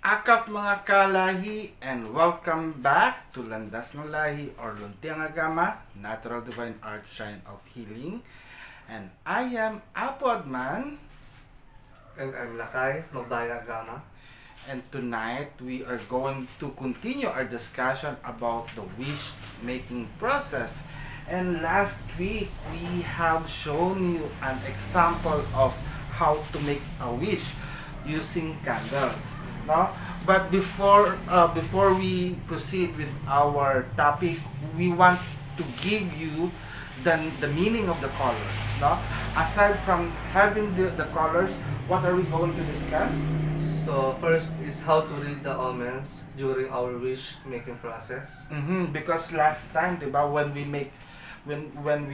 Akap mga kalahi and welcome back to Landas ng Lahi or Luntiang Agama, Natural Divine Art Shine of Healing. And I am Apodman. And I'm Lakay, Magbaya Gama. And tonight we are going to continue our discussion about the wish making process. And last week we have shown you an example of how to make a wish using candles. No? But before we proceed with our topic, we want to give you the meaning of the colors. No? Aside from having the colors, what are we going to discuss? So first is how to read the omens during our wish making process. Because last time, diba, when we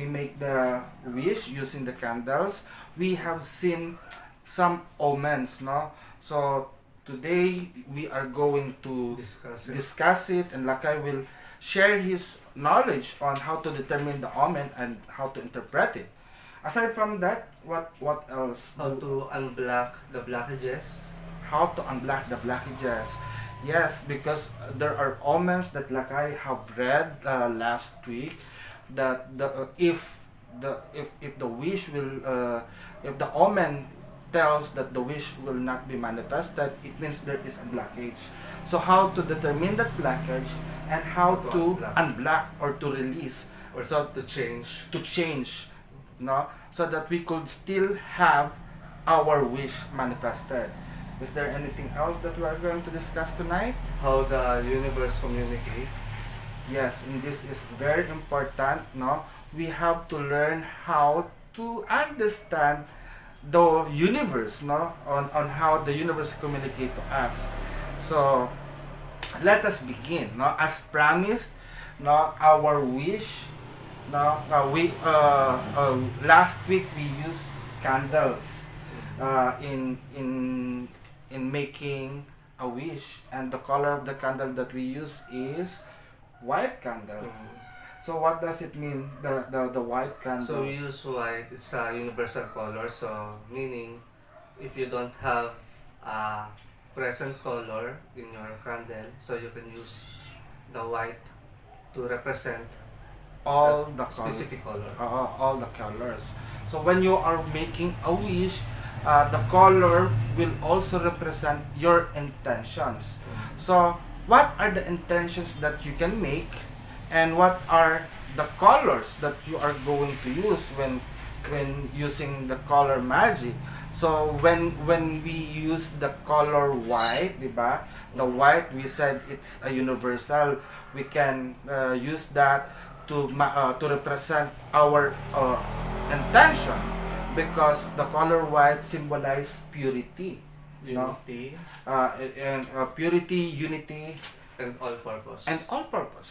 make the wish using the candles, we have seen some omens, no? So today we are going to discuss it, and Lakay will share his knowledge on how to determine the omen and how to interpret it. Aside from that, what else? How to unblock the blockages. How to unblock the blockages. Yes, because there are omens that Lakay have read last week that if the wish will if the omen tells that the wish will not be manifested, it means there is a blockage. So how to determine that blockage and how to unblock or to release Or so to change, no, so that we could still have our wish manifested. Is there anything else that we are going to discuss tonight? How the universe communicates. Yes, and this is very important, no? We have to learn how to understand the universe, no? On how the universe communicate to us. So, let us begin, no? As promised, no, our wish, no, last week we used candles in making a wish, and the color of the candle that we use is white candle. So what does it mean, the white candle? So we use white, it's a universal color, so meaning if you don't have a present color in your candle, so you can use the white to represent all the specific color. all the colors. So when you are making a wish, the color will also represent your intentions. So what are the intentions that you can make, and what are the colors that you are going to use when using the color magic? So when we use the color white, diba? The white, we said it's a universal. We can use that to represent our intention, because the color white symbolizes purity, Unity, and purity, unity, and all purpose.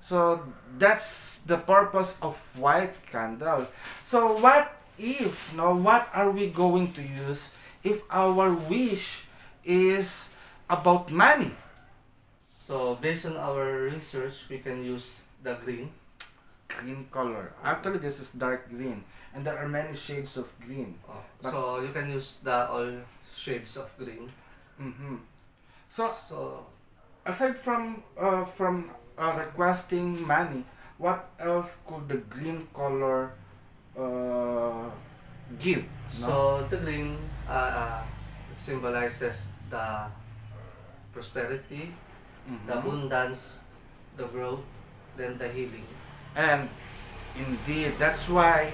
So that's the purpose of white candle. So what if, no, what are we going to use if our wish is about money? So based on our research, we can use the green. Green color. Actually, this is dark green, and there are many shades of green. So you can use the all shades of green. So aside from requesting money, what else could the green color give? No? So the green it symbolizes the prosperity, the abundance, the growth, then the healing. And indeed, that's why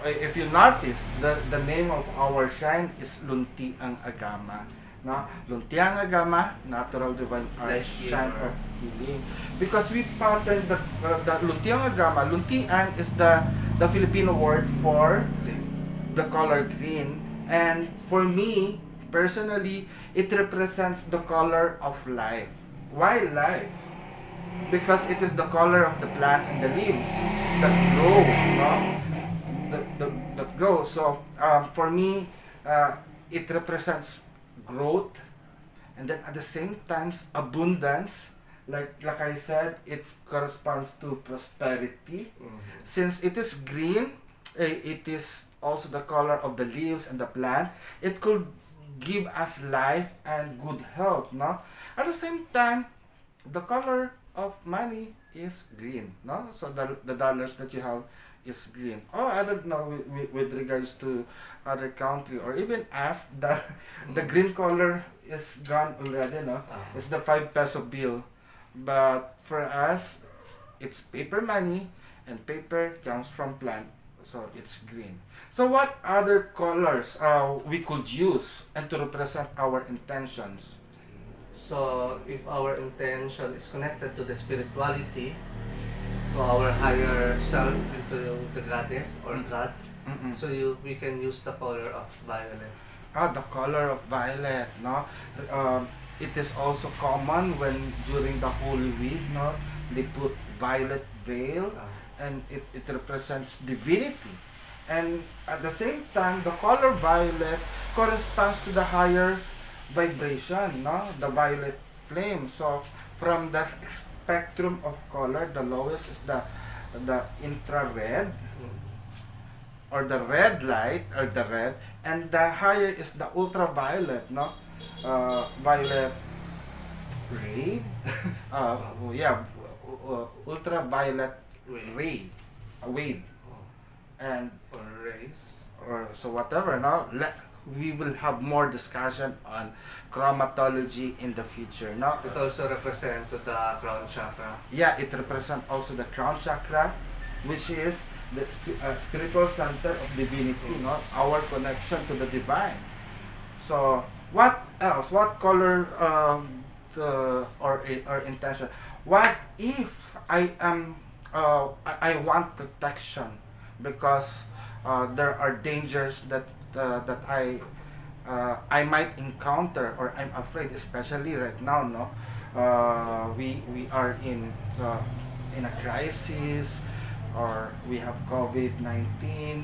if you notice, the name of our shrine is Luntiang Agama. No? Luntiang Agama, Natural Divine Art Shine of Healing. Because we patterned the Luntiang Agama. Luntian is the Filipino word for the color green. And for me, personally, it represents the color of life. Why life? Because it is the color of the plant and the leaves that grow, no? That grow. So for me, it represents growth, and then at the same time abundance. Like I said, it corresponds to prosperity. Since it is green, it is also the color of the leaves and the plant. It could give us life and good health, no? At the same time, the color of money is green, no? So the dollars that you have is green. Oh, I don't know with regards to other country or even us, the green color is gone already, no? It's the 5 peso bill. But for us, it's paper money, and paper comes from plant, so it's green. So what other colors we could use and to represent our intentions? So if our intention is connected to the spirituality, to our higher self, into the goddess or God, Mm-mm. so we can use the color of violet. The color of violet, no? It is also common when during the Holy Week, no? They put violet veil, and it represents divinity. And at the same time, the color violet corresponds to the higher vibration, no? The violet flame. So from the spectrum of color, the lowest is the infrared or the red light or the red, and the higher is the ultraviolet, no? Violet ray. Yeah, ultraviolet ray, wave, and Or rays. or so whatever. No, we will have more discussion on chromatology in the future. No, It also represents the crown chakra. yeah, it represents also the crown chakra, which is the spiritual center of divinity, no? Our connection to the divine. So what else? What color or intention? What if I am I want protection because there are dangers that I might encounter or I'm afraid, especially right now, no? We are in a crisis, or we have COVID-19,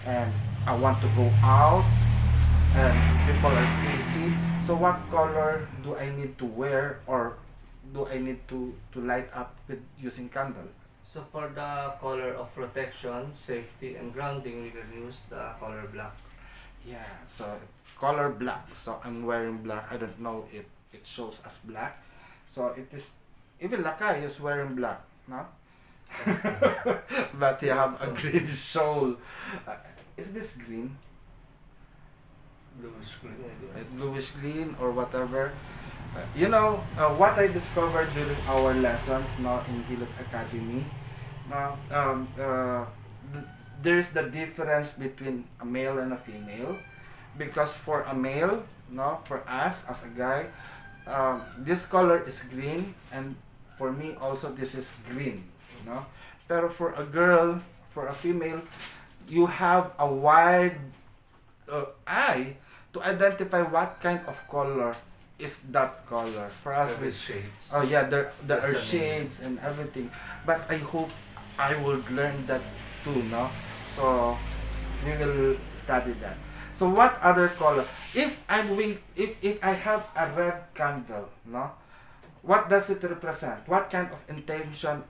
and I want to go out and people are crazy. So what color do I need to wear, or do I need to light up with using candle? So for the color of protection, safety, and grounding, we can use the color black. Yeah, so color black. So I'm wearing black. I don't know if it shows as black. So it is, even Lakay is wearing black, no? But you have a green shawl. Is this green? Bluish green, I guess. Bluish green or whatever. What I discovered during our lessons now in Hilot Academy. Now, there's the difference between a male and a female, because for a male, no, for us as a guy, this color is green, and for me also this is green, no. Pero for a girl, for a female, you have a wide eye to identify what kind of color is that color. For us, Every with shades. oh yeah, there There's are a name. shades and everything. But I hope I will learn that too, no? So we will study that. So what other color? If I have a red candle, no? What does it represent? What kind of intention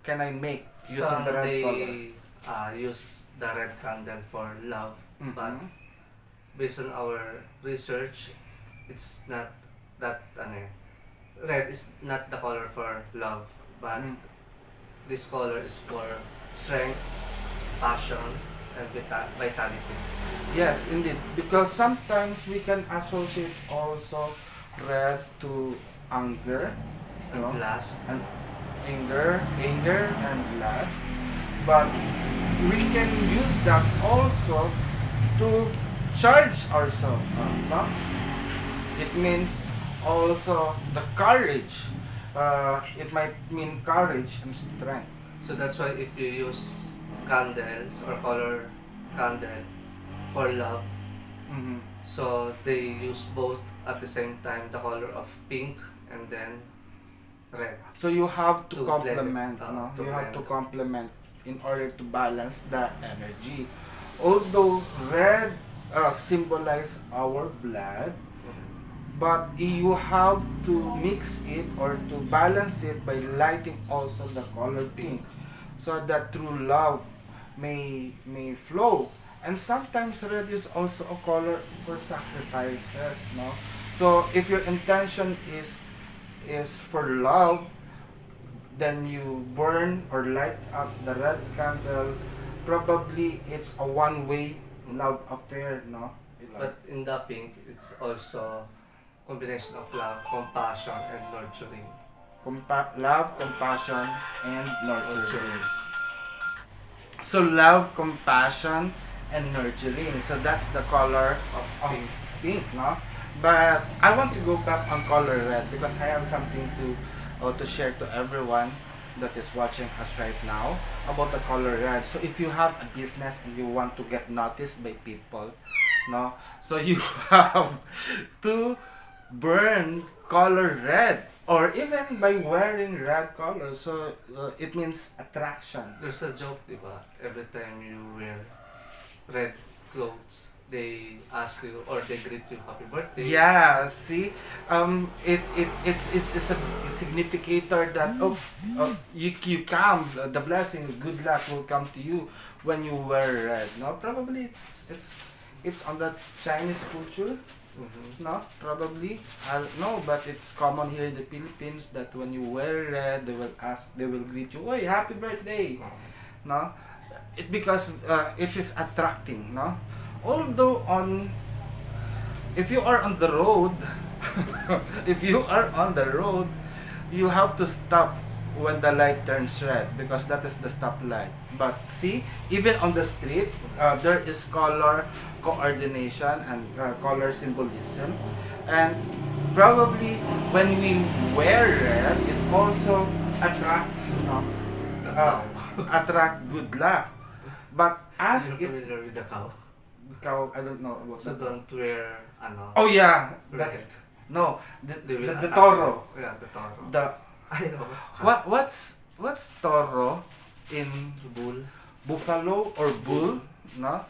can I make using Some the red they color? use the red candle for love, but Mhm. based on our research, it's not that red is not the color for love, but Mm. this color is for strength, passion, and vitality. Yes, indeed. Because sometimes we can associate also red to anger, And no? last, And anger and lust. But we can use that also to charge ourselves, no? It means also the courage. It might mean courage and strength. so that's why if you use candles or color candle for love, Mm-hmm. so they use both at the same time, the color of pink and then red. So you have to To blend it, complement, no? to You have to blend. complement in order to balance the energy. Although red symbolize our blood, but you have to mix it or to balance it by lighting also the color pink, so that true love may flow And sometimes red is also a color for sacrifices, no? So if your intention is for love, then you burn or light up the red candle. Probably it's a one-way love affair, no? But in the pink, it's also combination of love, compassion, and nurturing. Love, compassion, and nurturing. Nurturing. So love, compassion, and nurturing. So that's the color of Pink. pink, no? But I want to go back on color red because I have something to share to everyone that is watching us right now about the color red. So if you have a business and you want to get noticed by people, no? So you have to burn color red or even by wearing red color. So it means attraction. There's a joke, diba? Every time you wear red clothes, they ask you or they greet you happy birthday. Yeah, see, it's a significator that you come, the blessing, good luck will come to you when you wear red. No, probably it's on the Chinese culture. Mm-hmm. No, probably I don't know, but it's common here in the Philippines that when you wear red, they will greet you, "Hey, happy birthday!" No, because it is attracting. No, although if you are on the road, if you are on the road, you have to stop when the light turns red because that is the stop light. But see, even on the street, there is color coordination and color symbolism, and probably when we wear red, it also attracts, attract good luck. But as You're it familiar with the cow? I don't know about So that. don't wear ano. Oh yeah, that red. no, They will the attack toro. you. Yeah, the toro. The I know. what's toro in Bull. buffalo or bull? No,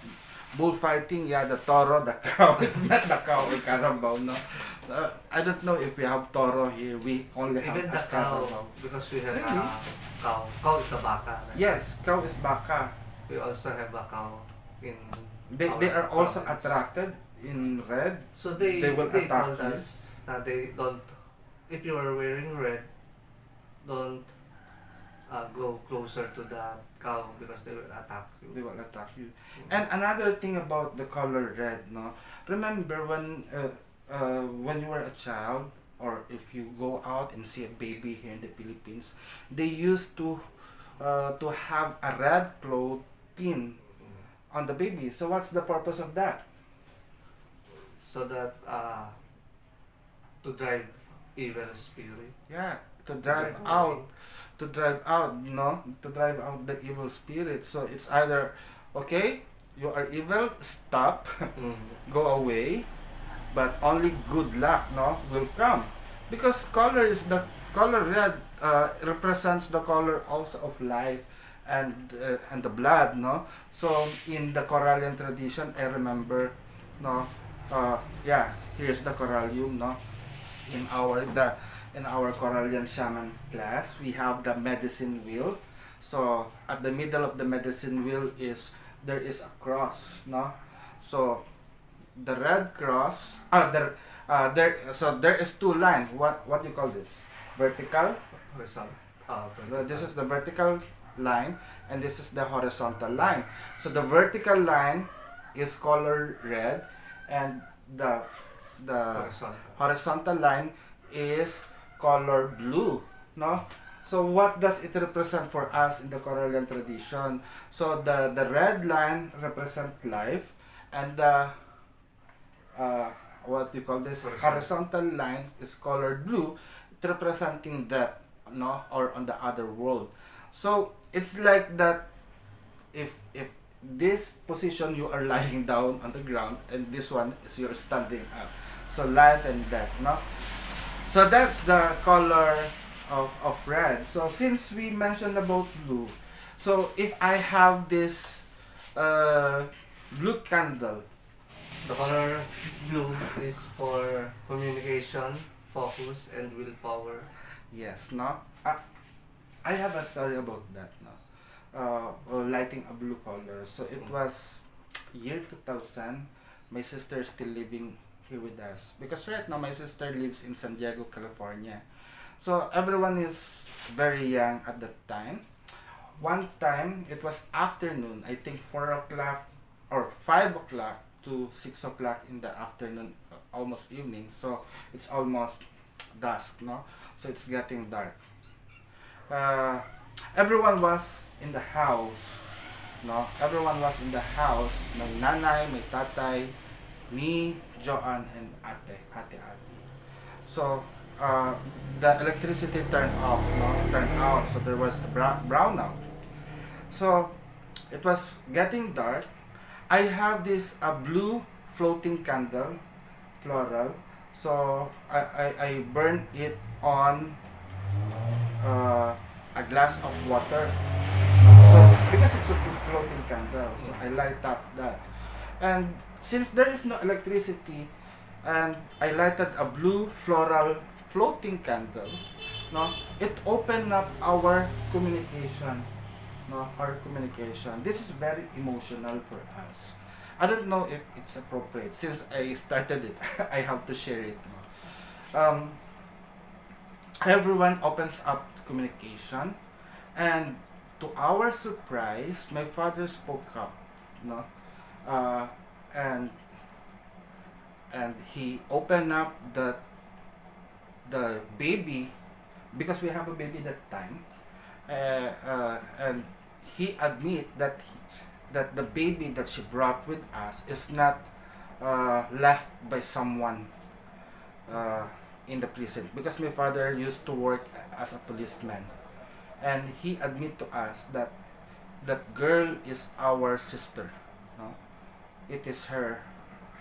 bullfighting. Yeah, the toro, the cow. It's not the cow or carabao. No, I don't know if we have toro here. We only have Even a the cow, carabao. because we have Really? a cow. Cow is a baka. Right? Yes, cow is baka. We also have a cow in They are our also province. attracted in red. So they will attack told you. us that they don't, if you are wearing red, don't go closer to the cow because they will attack They you. will attack you. And another thing about the color red, no? Remember when you were a child, or if you go out and see a baby here in the Philippines, they used to have a red cloth pin on the baby. So what's the purpose of that? So that to drive evil spirit. Yeah, to drive out, no, to drive out the evil spirit. So it's either, okay, you are evil, stop, go away, but only good luck, no, will come, because color red represents the color also of life and the blood, no. So in the Corallian tradition, I remember, no, yeah, here's the corallium, no. In our Corallian shaman class, we have the medicine wheel. So at the middle of the medicine wheel there is a cross, no. So the red cross, there is two lines. What you call this? Vertical. This is the vertical line, and this is the horizontal line. So the vertical line is color red, and the horizontal line is color blue, no. So what does it represent for us in the Corallian tradition? So the red line represents life, and the what you call this, horizontal line is colored blue, representing death, no, or on the other world. So it's like that, if this position you are lying down on the ground, and this one is you're standing up, so life and death, no. So that's the color of red. So since we mentioned about blue, so if I have this blue candle, The color blue is for communication, focus, and willpower. yes, no, I have a story about that, no. Lighting a blue color. So it was year 2000, my sister is still living here with us. Because right now, my sister lives in San Diego, California. So everyone is very young at that time. One time, it was afternoon, I think 4 o'clock or 5 o'clock to 6 o'clock in the afternoon, almost evening. So it's almost dusk, no? So it's getting dark. Uh, Everyone was in the house, no? Everyone was in the house. May nanay, may tatay, me, Joanne, and ate. So, the electricity turned off, no? Turned out, so there was a brownout. So, it was getting dark. I have this blue floating candle, floral. So, I burned it on a glass of water. So, because it's a floating candle, so I light up that. And since there is no electricity, and I lighted a blue floral floating candle, no, it opened up our communication, no, our communication. This is very emotional for us. I don't know if it's appropriate. Since I started it, I have to share it. No? Everyone opens up communication, and to our surprise, my father spoke up, no, uh, and he opened up the baby, because we have a baby that time, and he admit that the baby that she brought with us is not left by someone in the prison, because my father used to work as a policeman, and he admit to us that that girl is our sister, no? It is her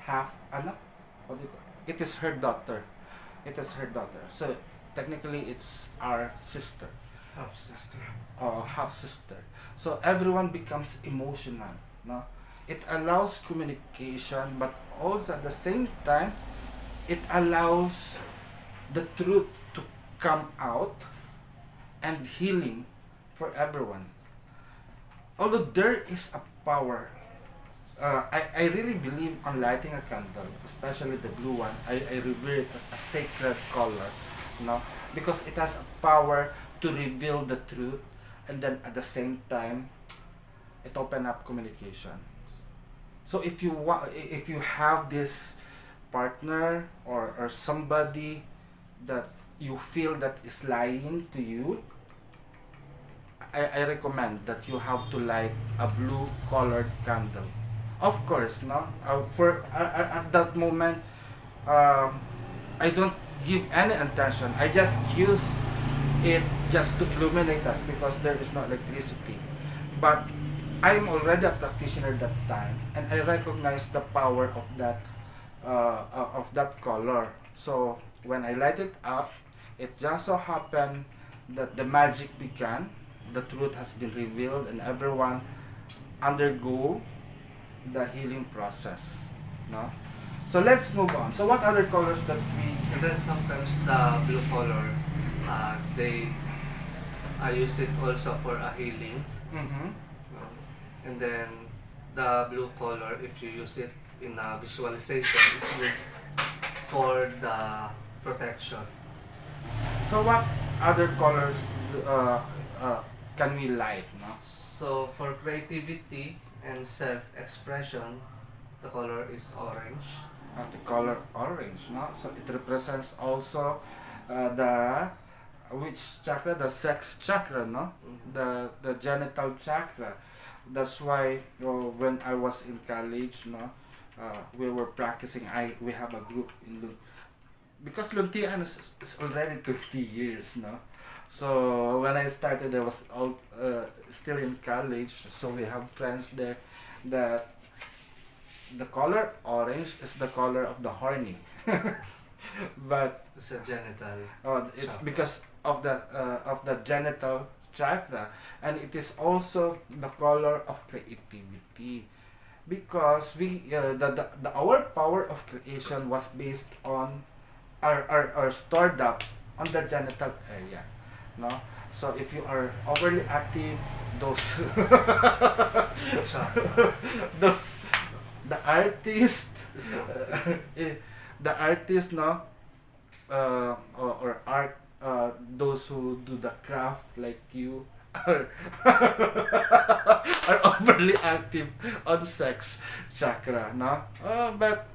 half anak, what do you call it? It is her daughter, so technically it's our sister, Half sister. or half sister. So everyone becomes emotional, no? It allows communication, but also at the same time it allows the truth to come out, and healing for everyone. Although there is a power, I really believe on lighting a candle, especially the blue one. I revere it as a sacred color, no, because it has a power to reveal the truth, and then at the same time it open up communication. So if you have this partner, or somebody that you feel that is lying to you, I recommend that you have to light a blue colored candle. Of course, no, for at that moment, I don't give any intention. I just use it just to illuminate us, because there is no electricity. But I'm already a practitioner that time, and I recognize the power of that color. So when I light it up, it just so happened that the magic began, the truth has been revealed, and everyone undergo the healing process, no? So let's move on. So what other colors that we... And then sometimes the blue color, they use it also for a healing. Mm-hmm. And then the blue color, if you use it in a visualization, is good for the protection. So what other colors can we light, no? So for creativity and self-expression, the color is orange. The color orange, no? So it represents also the which chakra? The sex chakra, no? The genital chakra. That's why when I was in college, no, we were practicing. We have a group in because Luntian is already 20 years, no. So when I started, I was still in college. So we have friends there that the color orange is the color of the horny, but It's a genital. it's chakra. because of the genital chakra, and it is also the color of creativity, because our power of creation was based on are stored up on the genital area, no. So if you are overly active, those Chakra. those the artist, It's a- eh, the artist, no, or art, those who do the craft like you are are overly active on sex chakra, no? But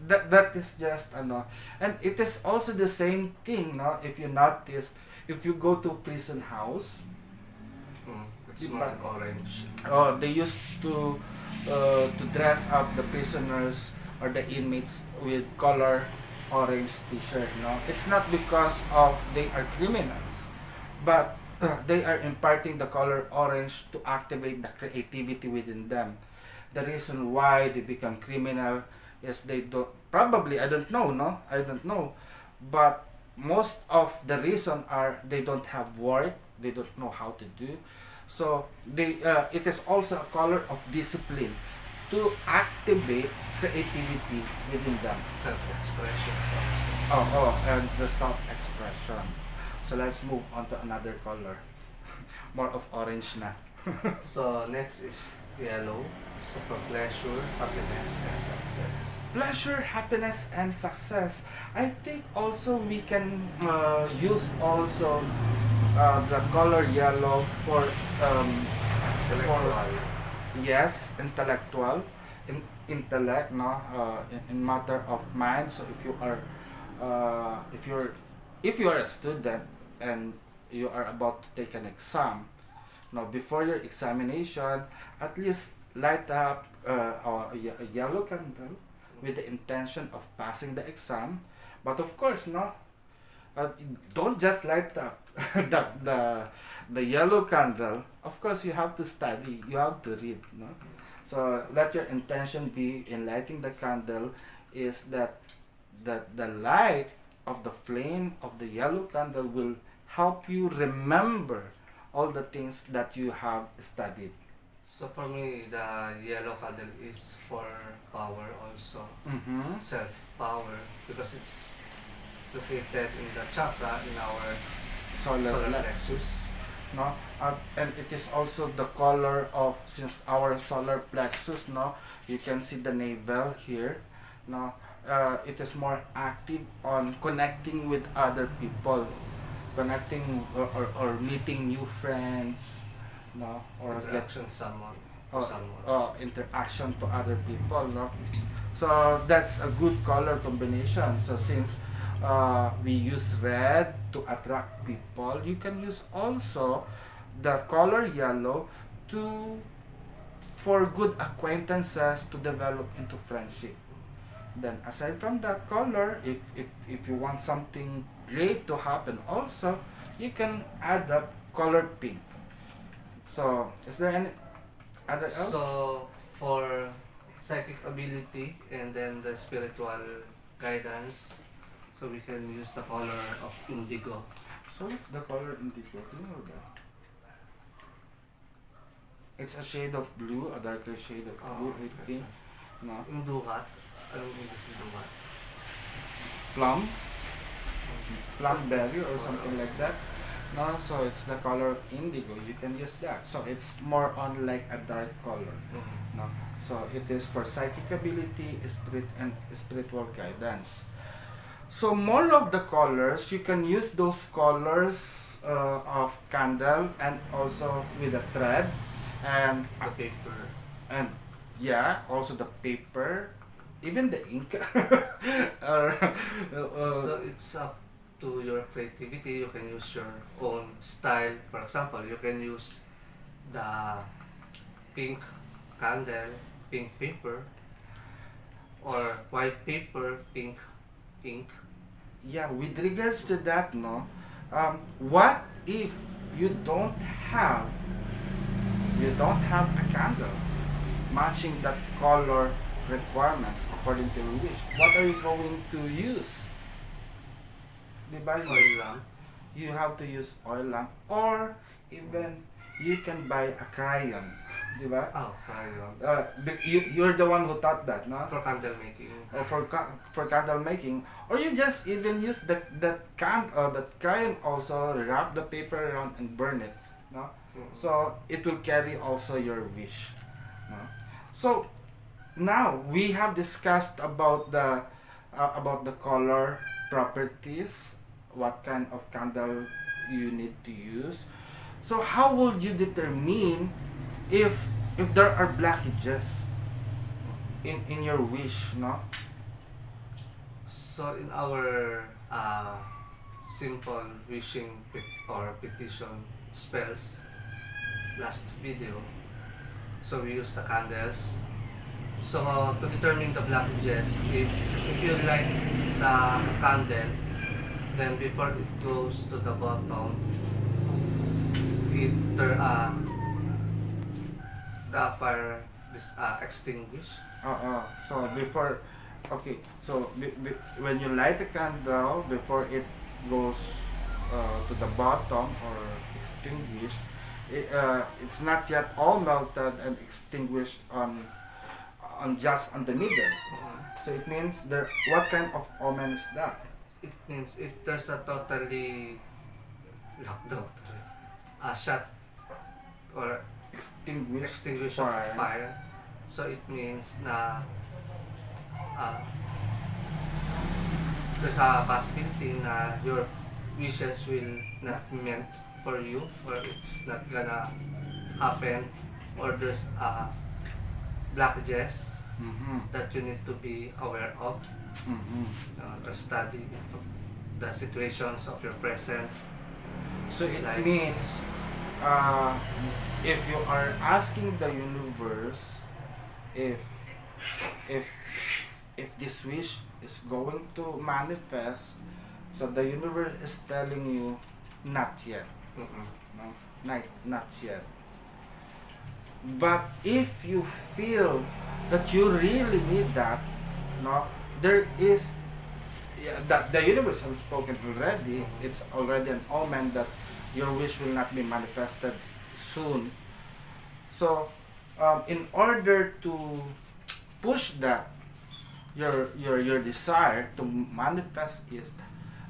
that is just ano, and it is also the same thing, no? If you notice, if you go to prison house, it's more like orange. they used to dress up the prisoners or the inmates with color orange t-shirt, no? It's not because of they are criminals, but they are imparting the color orange to activate the creativity within them. The reason why they become criminal is they don't, probably, I don't know, no, I don't know, but most of the reason are they don't have work, they don't know how to do, so they it is also a color of discipline to activate creativity within them. Self-expression And the self-expression. So let's move on to another color. More of orange na. So next is yellow. So for pleasure, happiness, and success. Pleasure, happiness, and success. I think also we can use also the color yellow for Intellectual. yes, intellectual, intellect, no, in matter of mind. So if you are if you are a student and you are about to take an exam, now before your examination, at least light up a yellow candle with the intention of passing the exam. But of course, no, don't just light up the yellow candle. Of course, you have to study, you have to read, no? So let your intention be in lighting the candle is that the light of the flame of the yellow candle will help you remember all the things that you have studied. So for me, the yellow candle is for power also. Mm-hmm. Self-power. Because it's located in the chakra in our Solar solar plexus. plexus. No, and it is also the color of, since our solar plexus, no, you can see the navel here, no, it is more active on connecting with other people, connecting or meeting new friends, no, or get Interaction someone. interaction to other people, no. So that's a good color combination. So since we use red to attract people, you can use also the color yellow to for good acquaintances to develop into friendship. Then aside from that color, if you want something great to happen also, you can add up color pink. So is there any other else? So for psychic ability and then the spiritual guidance, so we can use the color of indigo. So what's the color indigo? Do you know that? It's a shade of blue, a darker shade of blue, I okay. think. No. Yung duhat, anong English ng duhat? Plum, plum berry or something like that. No, so it's the color indigo. You can use that. So it's more on like a dark color. Mhm. No, so it is for psychic ability, spirit, and spiritual guidance. So more of the colors, you can use those colors of candle and also with a thread and The paper. and yeah, also the paper, even the ink. or, So it's up to your creativity. You can use your own style. For example, you can use the pink candle, pink paper, or white paper, pink ink. yeah, with regards to that, no, what if you don't have a candle matching that color requirements according to your wish? What are you going to use? Diba? Oil lamp. You have to use oil lamp, or even you can buy a crayon. Diba? Oh, crayon. You're the one who taught that, no? For candle making. Or for candle making, or you just even use that crayon also, wrap the paper around and burn it, no? Mhm. So it will carry also your wish, no? So now we have discussed about the color properties, what kind of candle you need to use. So how will you determine if there are blockages in your wish, no? So in our simple wishing or petition spells last video, so we use the candles. So to determine the blockages is if you light the candle, then before it goes to the bottom, the fire extinguish. So before, okay, so when you light a candle, before it goes to the bottom or extinguished, it's not yet all melted and extinguished on just on the middle. So it means there. What kind of omen is that? It means if there's a totally lockdown, a shut or extinguish of fire, so it means na there's a possibility na your wishes will not be meant for you, or it's not gonna happen, or there's blockages that you need to be aware of, or study the situations of your present. So it Like- means if you are asking the universe if if if this wish is going to manifest, so the universe is telling you not yet, no, not yet. But if you feel that you really need that, no, there is, yeah, that the universe has spoken already. It's already an omen that your wish will not be manifested soon. So, in order to push that your desire to manifest is,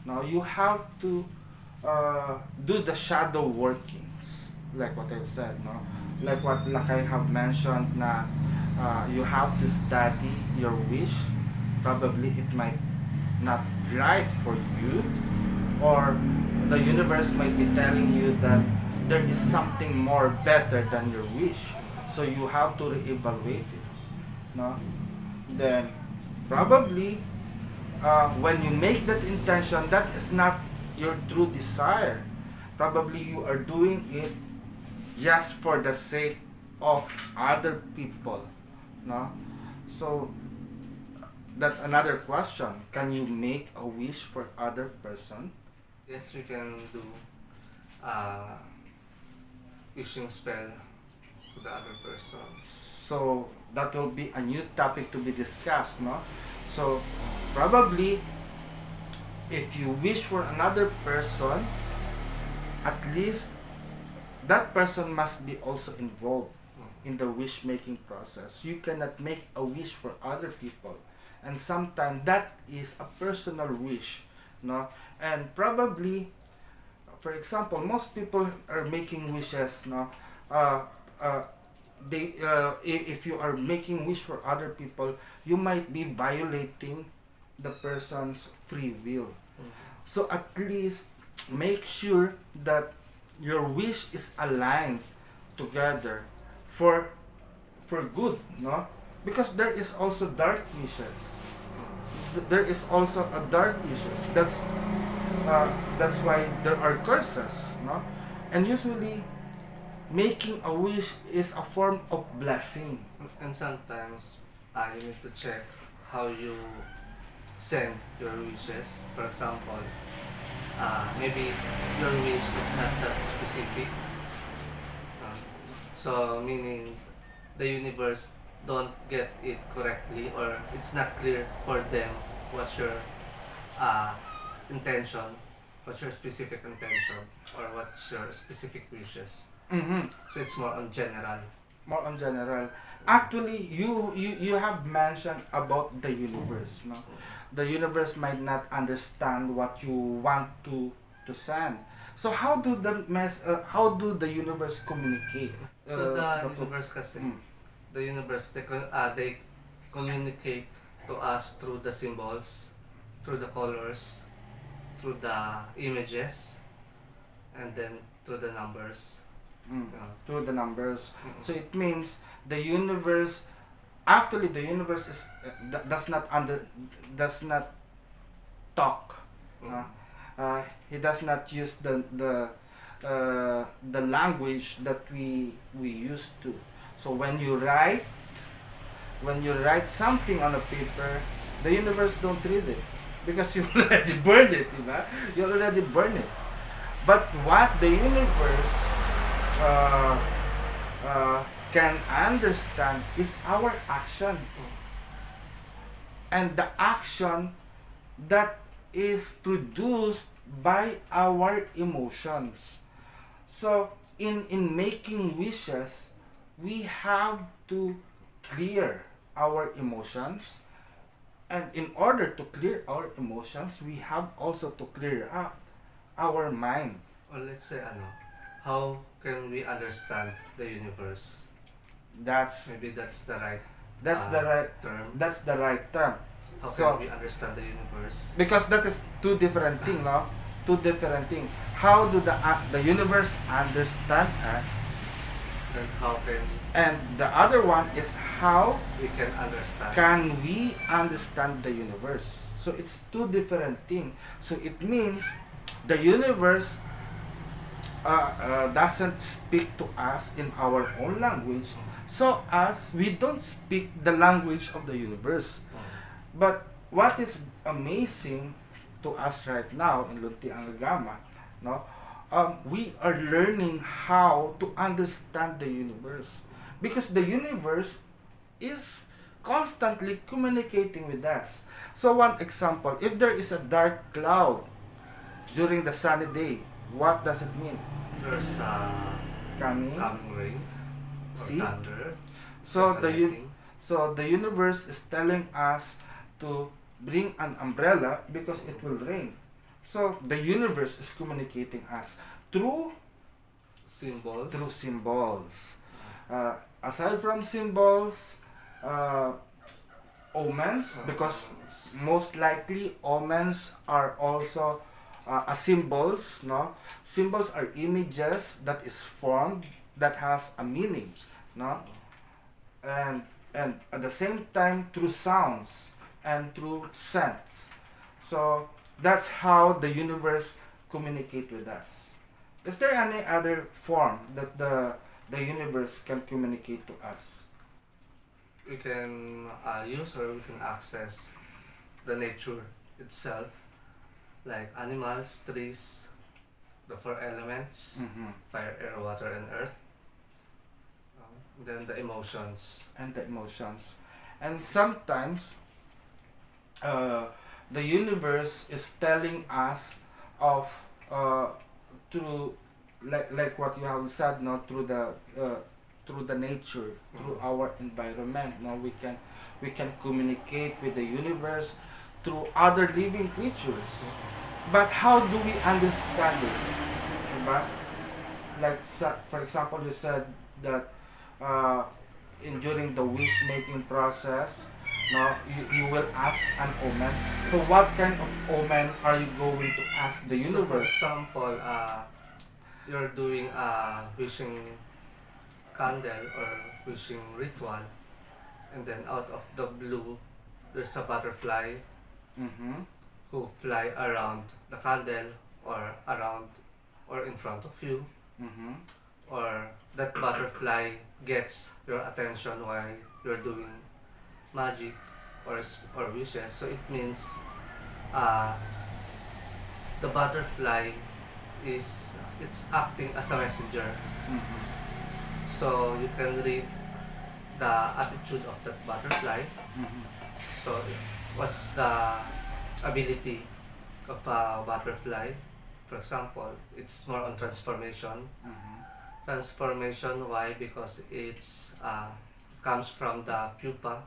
now you have to do the shadow workings, like what I've said, no, like what Lakay have mentioned, na you have to study your wish. Probably it might not right for you, or the universe might be telling you that there is something more better than your wish, so you have to reevaluate it, no? Then probably when you make that intention, that is not your true desire. Probably you are doing it just for the sake of other people, no? So that's another question. Can you make a wish for other person? Yes, we can do wishing spell to the other person. So that will be a new topic to be discussed, no? So probably if you wish for another person, at least that person must be also involved in the wish making process. You cannot make a wish for other people, and sometimes that is a personal wish, no? And probably, for example, most people are making wishes, no? If you are making wish for other people, you might be violating the person's free will. So at least make sure that your wish is aligned together for good, no? Because there is also dark wishes. There is also a dark wishes. That's why there are curses, no? And usually making a wish is a form of blessing. And sometimes you need to check how you send your wishes. For example, maybe your wish is not that specific. So meaning the universe don't get it correctly, or it's not clear for them what's your intention, what's your specific intention, or what's your specific wishes. So it's more on general. More on general. Actually, you have mentioned about the universe, no? The universe might not understand what you want to send. So how do the universe communicate? So the universe kasi, the universe, they communicate to us through the symbols, through the colors, through the images, and then through the numbers. Through the numbers. Mm. So it means the universe, actually the universe is does not talk. Mm. He does not use the language that we used to. So when you write something on a paper, the universe don't read it because you already burned it, diba? You already burned it. But what the universe uh, can understand is our action, and the action that is produced by our emotions. So in making wishes, we have to clear our emotions, and in order to clear our emotions, we have also to clear up our mind. Or let's say, how can we understand the universe? That's Maybe that's the right the right term. that's the right term. How So can we understand the universe? because that is two different things, no? Two different things. How do the universe understand us? Then how can And the other one is how we can understand? can we understand the universe? So it's two different things. So it means the universe doesn't speak to us in our own language, so as we don't speak the language of the universe. But what is amazing to us right now in Luntiang Agama, no, we are learning how to understand the universe, because the universe is constantly communicating with us. So one example, if there is a dark cloud during the sunny day, what does it mean? There's Coming. coming rain or See? thunder. So there's lightning. so the universe is telling us to bring an umbrella because it will rain. So the universe is communicating us through Symbols. symbols. Aside from symbols, omens, because most likely omens are also symbols, no? Symbols are images that is formed that has a meaning, no? And at the same time through sounds and through scents. So that's how the universe communicate with us. Is there any other form that the universe can communicate to us? We can use or we can access the nature itself, like animals, trees, the four elements, fire, air, water, and earth. Then the emotions. And the emotions. And sometimes the universe is telling us of through like what you have said, no, through the nature, through our environment. No, we can communicate with the universe through other living creatures. But how do we understand it? Diba? Like for example, you said that during the wish making process, no, you will ask an omen. So what kind of omen are you going to ask the So for universe? example, you're doing a wishing candle or wishing ritual, and then out of the blue, there's a butterfly Mm-hmm. who fly around the candle or around or in front of you, Mm-hmm. or that butterfly gets your attention while you're doing magic or wishes. So it means the butterfly it's acting as a messenger. Mm-hmm. So you can read the attitude of that butterfly. Mm-hmm. So what's the ability of a butterfly? For example, it's more on transformation. Mm-hmm. Transformation, why? Because it's comes from the pupa,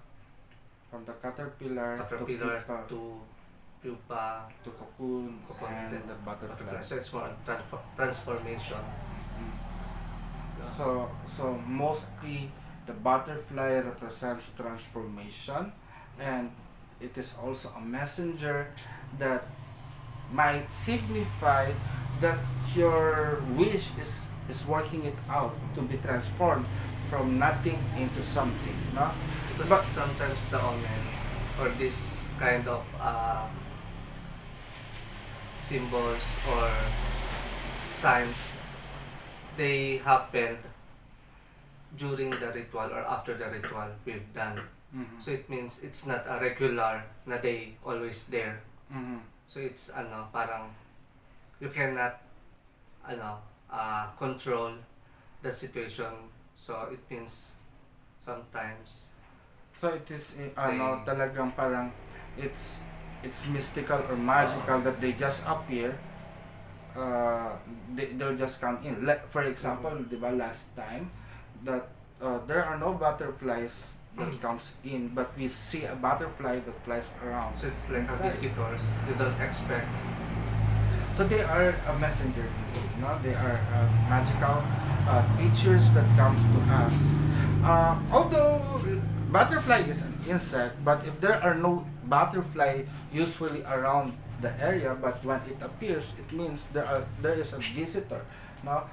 From the caterpillar to pupa to cocoon, Cocoon, and then the butterfly. butterfly. So it's more on transformation. So mostly The butterfly represents transformation, and it is also a messenger that might signify that your wish is working it out to be transformed from nothing into something, no? Because But sometimes the omen or this kind of symbols or signs, they happened during the ritual or after the ritual we've done. mhm, So it means it's not a regular na day always there. mhm. So it's parang you cannot control the situation. So it means sometimes So it is they talagang parang it's mystical or magical that they just appear, they'll just come in. For example, di ba, last time that there are no butterflies that comes in, but we see a butterfly that flies around. so it's like a Inside. visitors you don't expect. So they are a messenger, no? They are magical creatures that comes to us. Although butterfly is an insect, but if there are no butterfly usually around the area, but when it appears, it means there is a visitor. No,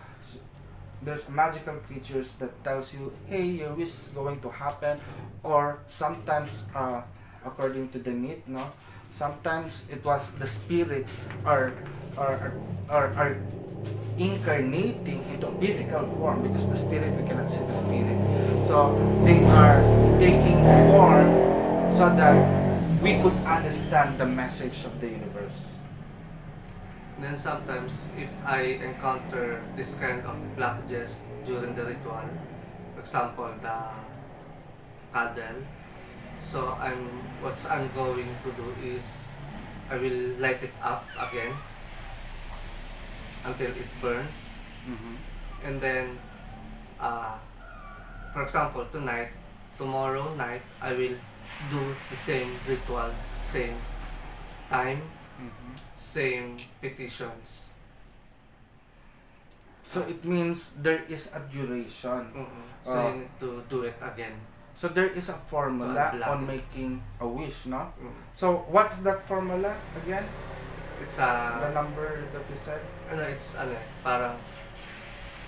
there's magical creatures that tells you, hey, your wish is going to happen, or sometimes, according to the myth, no, sometimes it was the spirit or or incarnating into a physical form, because the spirit, we cannot see the spirit, so they are taking form so that we could understand the message of the universe. Then sometimes if I encounter this kind of blockages during the ritual, for example the candle, so what's I'm going to do is I will light it up again until it burns, Mhm. and then for example tomorrow night I will do the same ritual, same time, Mhm. same petitions. So it means there is a duration. So you need to do it again. So there is a formula Block on it. making a wish, no? Mm. So what's that formula again? It's The number that you said? it's parang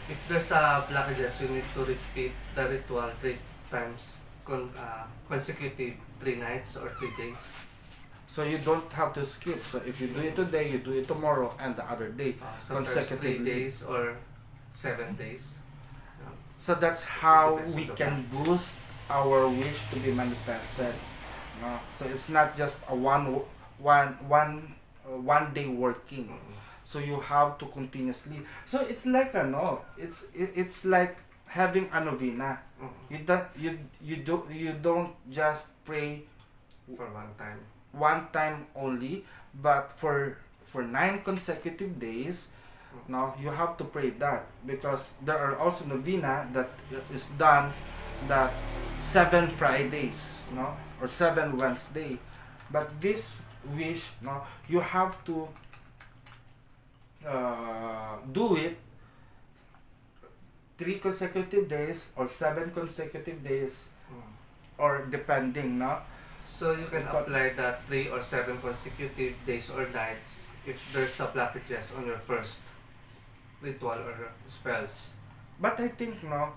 if there's a blockages, you need to repeat the ritual 3 times consecutive 3 nights or 3 days. So you don't have to skip. So if you do it today, you do it tomorrow, and the other day. Sometimes 3 days or 7 days. So that's how Depends we on the can boost our wish to be manifested. No? So it's not just a one day working. So you have to continuously. So it's like it's like having a novena. You don't just pray For one time. one time only, but for 9 consecutive days. No, you have to pray that, because there are also novena that is done that 7 Fridays, no, or 7 Wednesday. But this wish, no, you have to do it 3 consecutive days or 7 consecutive days, or depending, no. So you can apply that 3 or 7 consecutive days or nights if there's a blockages on your first ritual or spells. But I think, no,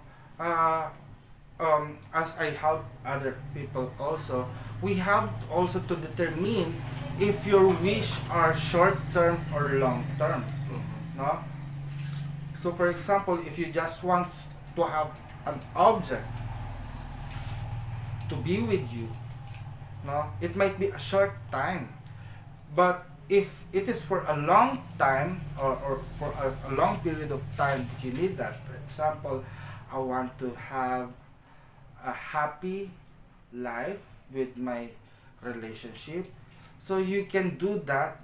as I help other people also, we have also to determine if your wish are short term or long term, no. So for example, if you just want to have an object to be with you, no, it might be a short time. But if it is for a long time, or for a long period of time, you need that. For example, I want to have a happy life with my relationship. So you can do that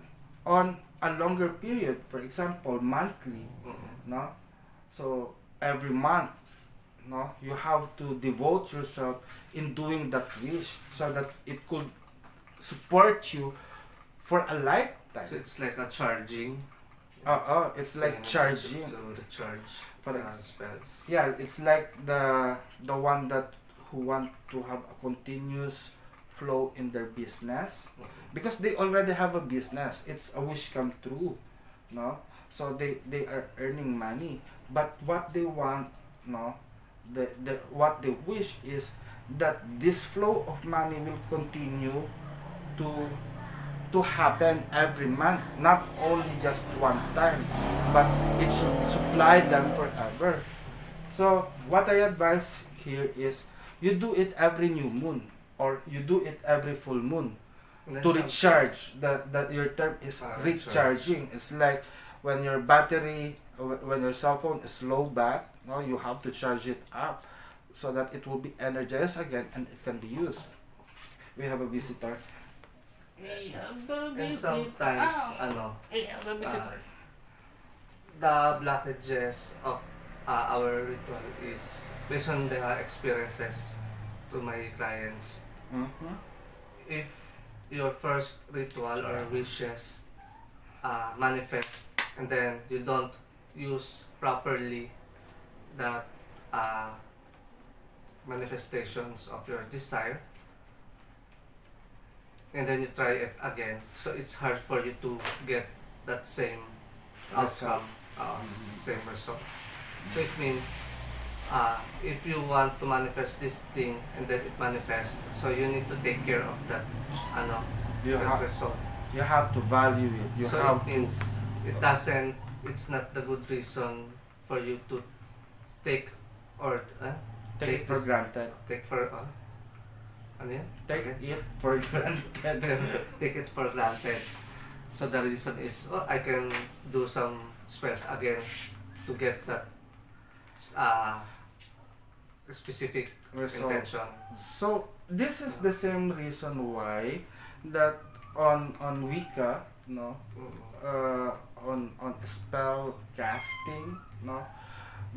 on a longer period. For example, monthly, no. So every month, no, you have to devote yourself in doing that wish, so that it could support you for a lifetime. So it's like a charging. It's like charging. To recharge. For spells. yeah, it's like the one that who want to have a continuous flow in their business, because they already have a business. It's a wish come true, no? So they are earning money, but what they want, no, the what they wish is that this flow of money will continue to happen every month, not only just one time, but it should supply them forever. So what I advise here is you do it every new moon, or you do it every full moon And then to sometimes- recharge. That your term is recharging. It's like when your battery, when your cell phone is low bat, no, you have to charge it up so that it will be energized again and it can be used. We have a visitor. We have a And sometimes, We have a visitor. the blockages of our ritual is based on the experiences to my clients. Mm-hmm. If your first ritual or wishes manifest, and then you don't use properly the manifestations of your desire, and then you try it again, so it's hard for you to get that same Result. outcome, same result. So it means if you want to manifest this thing and then it manifests, so you need to take care of that You that have result. you have to value it. You So have it means it's not the good reason for you to take or to take it for this- granted. take for ano yan? Take Okay. it for granted. Take it for granted. So the reason is, I can do some spells again to get that specific Result. intention. So this is the same reason why that on Wicca, no, on spell casting, no,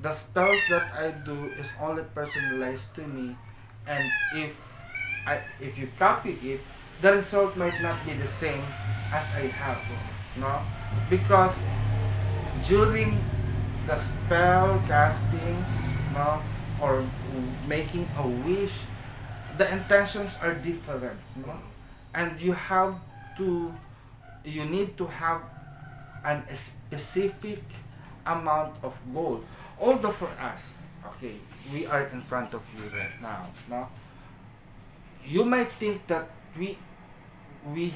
the spells that I do is only personalized to me, and if you copy it, the result might not be the same as I have, no, because during the spell casting, no, or making a wish, the intentions are different, no, and you need to have a specific amount of gold. Although for us, okay, we are in front of you right now, no, you might think that we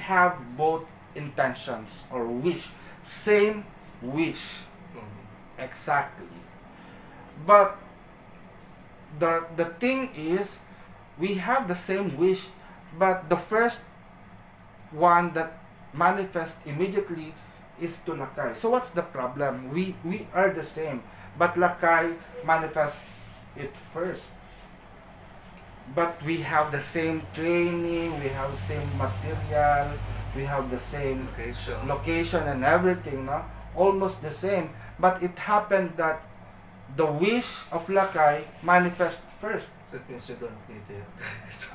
have both intentions or same wish, exactly, but the thing is, we have the same wish, but the first one that manifests immediately is to Lakay. So what's the problem? We are the same, but Lakay manifests it first. But we have the same training, we have the same material, we have the same location and everything, no? Almost the same. But it happened that the wish of Lakay manifests first. So it means you don't need it. So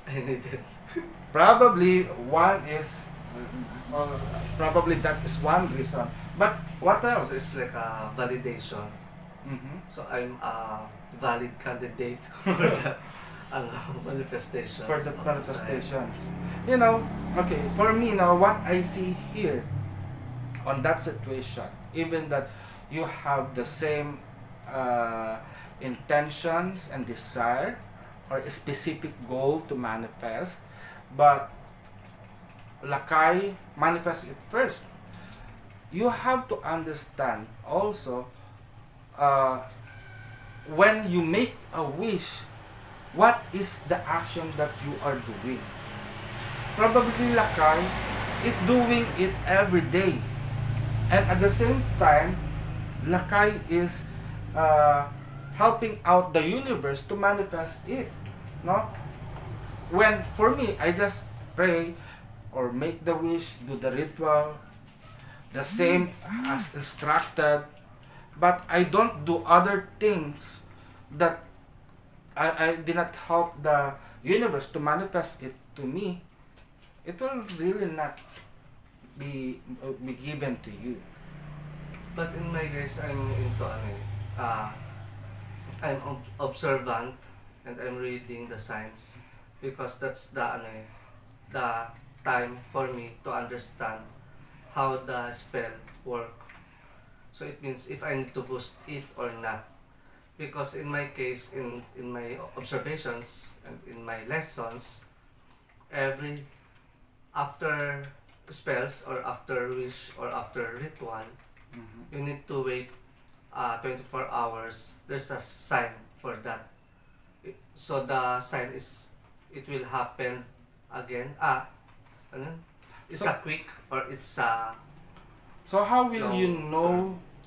I need it. Probably probably that is one reason. But what else? So it's like a validation. Mm-hmm. So I'm a valid candidate for the manifestations. For the of manifestations. You know, okay, for me now, what I see here on that situation, even that you have the same intentions and desire or a specific goal to manifest, but Lakay manifests it first. You have to understand also, when you make a wish, what is the action that you are doing? Probably Lakay is doing it every day, and at the same time, Lakay is helping out the universe to manifest it. No? When for me, I just pray or make the wish, do the ritual, the same as instructed, but I don't do other things that I did not help the universe to manifest it to me. It will really not be given to you. But in my case, I'm into uh, I'm observant and I'm reading the signs because that's the ano eh, the time for me to understand how the spell work. So it means if I need to boost it or not. Because in my case, in my observations and in my lessons, every after spells or after wish or after ritual, Mhm. you need to wait 24 hours. There's a sign for that. So the sign is it will happen again. Ano? It's So, a quick or it's a so how will you long know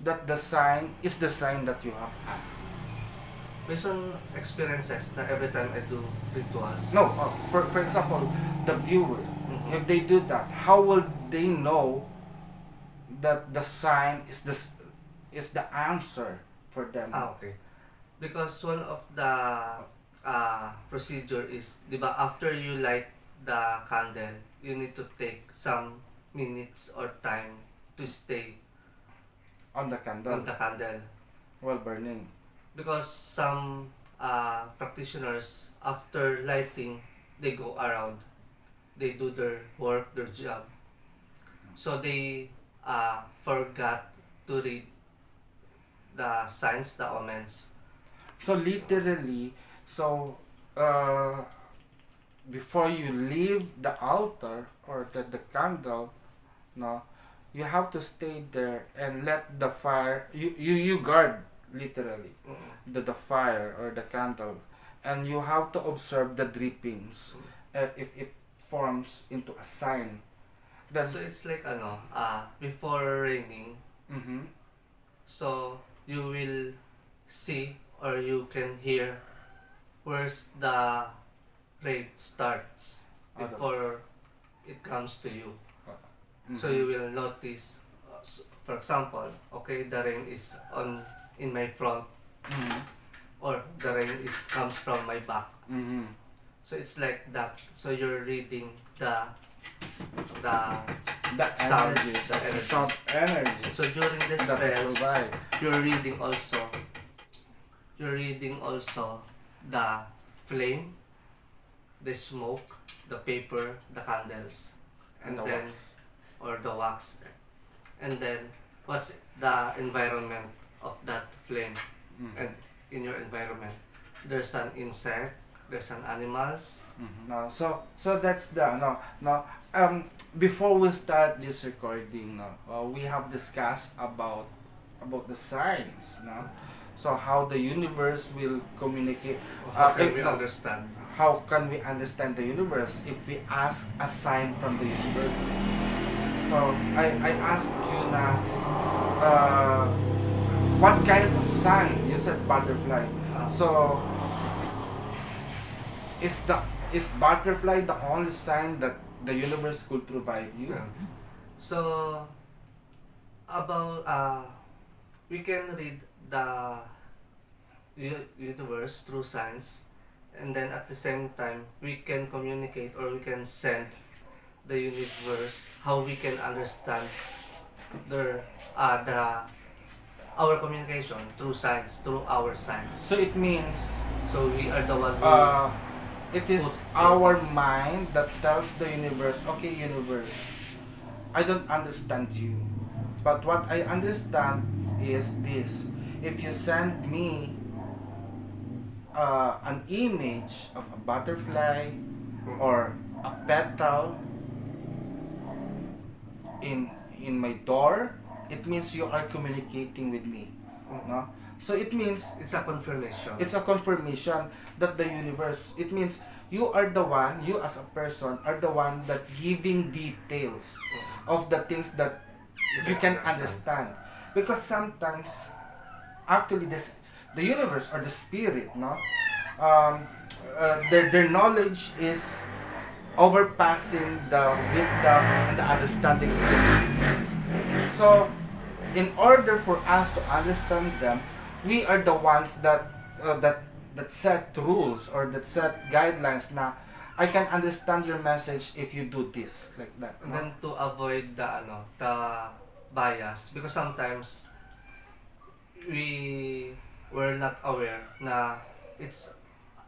that the sign is the sign that you have asked? based on experiences na every time I do rituals. No, for example, the viewer, Mhm. if they do that, how will they know that the sign is the answer for them? Okay. Because one of the procedure is, di ba, after you light the candle, you need to take some minutes or time to stay On the candle on the candle. while burning. Because some practitioners, after lighting, they go around. They do their work, their job. So they forgot to read the signs, the omens. So literally, so uh, before you leave the altar or the candle, no, you have to stay there and let the fire. You guard literally the fire or the candle, and you have to observe the drippings. If it forms into a sign, then So it's like ano, before raining, mhm, so you will see or you can hear where's the rain starts before it comes to you. So you will notice, for example, okay, the rain is on in my front mhm, or the rain is comes from my back. mhm. So it's like that. So you're reading the The sounds, energy, the the energies. sound energy So during the that they spells, provide. you're reading also you're reading also the flame, the smoke, the paper, the candles, and the then wax. or the wax, and then what's the environment of that flame, Mhm. and in your environment there's an insect, there's an animals. No, so that's the no no. Before we start this recording, no, we have discussed about the science, no. So how the universe will communicate. How can If we no, understand? how can we understand the universe if we ask a sign from the universe? So I ask you now, what kind of sign? You said butterfly. So is butterfly the only sign that the universe could provide you? So about we can read the universe through science, and then at the same time we can communicate or we can send the universe how we can understand the our communication through science, through our science. So it means So we are the one who it is our mind that tells the universe, okay, universe, I don't understand you, but what I understand is this. If you send me an image of a butterfly or a petal in my door, it means you are communicating with me, no? So it means it's a confirmation. it's a confirmation that the universe, it means you are the one, you as a person are the one that giving details of the things that you can understand. Because sometimes actually the universe or the spirit, no, their knowledge is overpassing the wisdom and the understanding of the universe. So in order for us to understand them, we are the ones that set rules or that set guidelines na I can understand your message if you do this, like that. And No? then to avoid the bias, because sometimes we were not aware na it's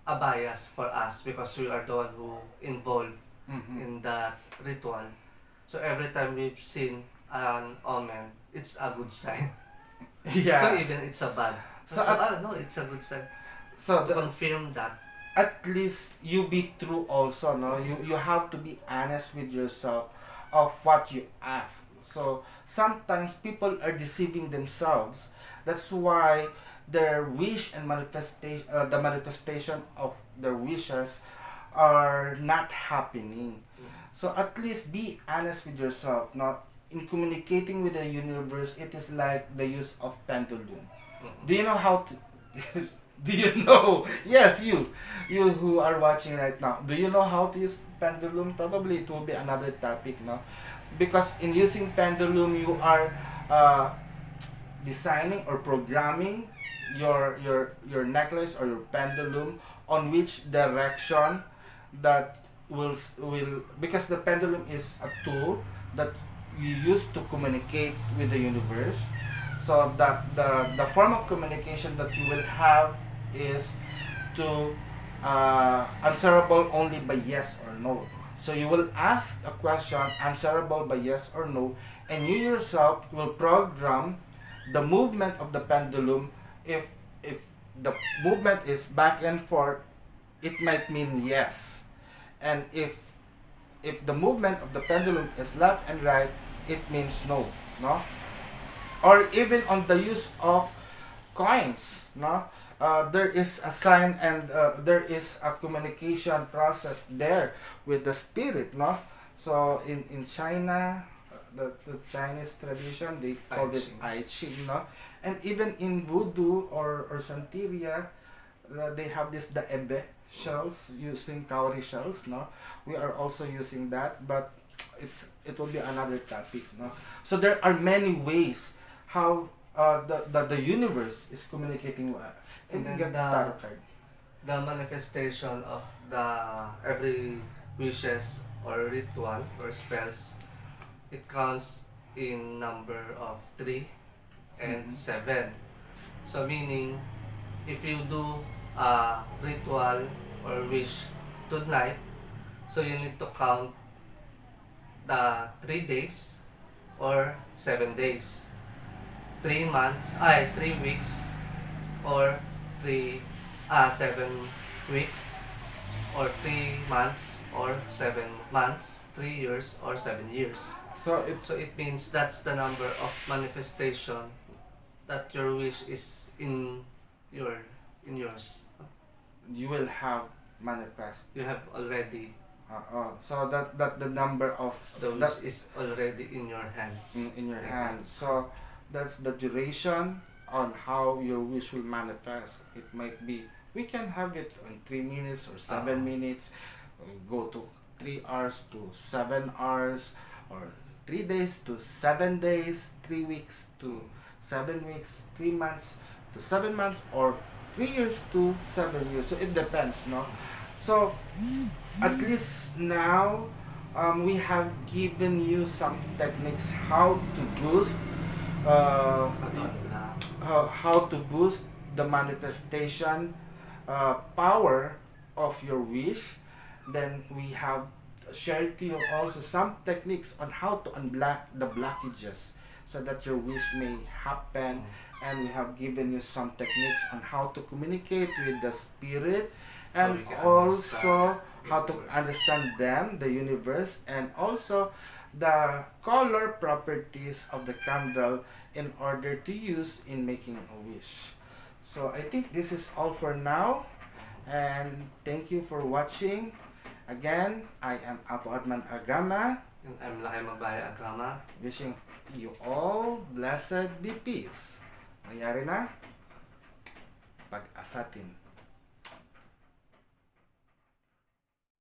a bias for us because we are the one who involved Mhm. in that ritual. So every time we've seen an omen, it's a good sign. Yeah. So even it's a bad. So No, it's a good sign. So To confirm that. at least you be true also, no? You have to be honest with yourself of what you ask. So sometimes people are deceiving themselves. That's why their wish and manifestation, the manifestation of their wishes are not happening. So at least be honest with yourself. Not in communicating with the universe, it is like the use of pendulum. Do you know how to? Do you know? Yes, you who are watching right now. Do you know how to use pendulum? Probably it will be another topic, no? Because in using pendulum, you are uh, designing or programming your necklace or your pendulum on which direction that will, because the pendulum is a tool that you use to communicate with the universe, so that the form of communication that you will have is to answerable only by yes or no. So you will ask a question answerable by yes or no, and you yourself will program the movement of the pendulum. If the movement is back and forth, it might mean yes, and if the movement of the pendulum is left and right, it means no, no. Or even on the use of coins, no, there is a sign, and there is a communication process there with the spirit, no. So in China, the Chinese tradition, they call it I Ching, no. And even in voodoo or Santeria, they have this the ebe shells, using cowrie shells, no. We are also using that, but it will be another topic, no. So there are many ways how the universe is communicating. And Can you then get the tarot card? the manifestation of the every wishes or ritual or spells, it counts in number of 3 and Mhm. 7. So meaning, if you do a ritual or wish tonight, so you need to count the 3 days or 7 days. 3 months, 3 weeks, or 7 weeks, or 3 months, or 7 months, 3 years, or 7 years. So So it means that's the number of manifestation that your wish is in yours. you will have manifest. You have already, So that the number of the that wish is already in your hands. in your hand. So that's the duration on how your wish will manifest. It might be, we can have it in 3 minutes or 7 minutes. Go to 3 hours to 7 hours, or 3 days to 7 days, 3 weeks to 7 weeks, 3 months to 7 months, or 3 years to 7 years. So it depends, no. So at least now, we have given you some techniques how to boost uh, how to boost the manifestation power of your wish. Then we have shared to you also some techniques on how to unblock the blockages so that your wish may happen. And we have given you some techniques on how to communicate with the spirit, and you can also understand how to universe. understand them, the universe, and also the color properties of the candle in order to use in making a wish. So I think this is all for now, and thank you for watching. Again, I am Apo Adman Agama, And I'm Laki Mabaya Agama. wishing you all blessed be peace. Mayari na, pag-asatin.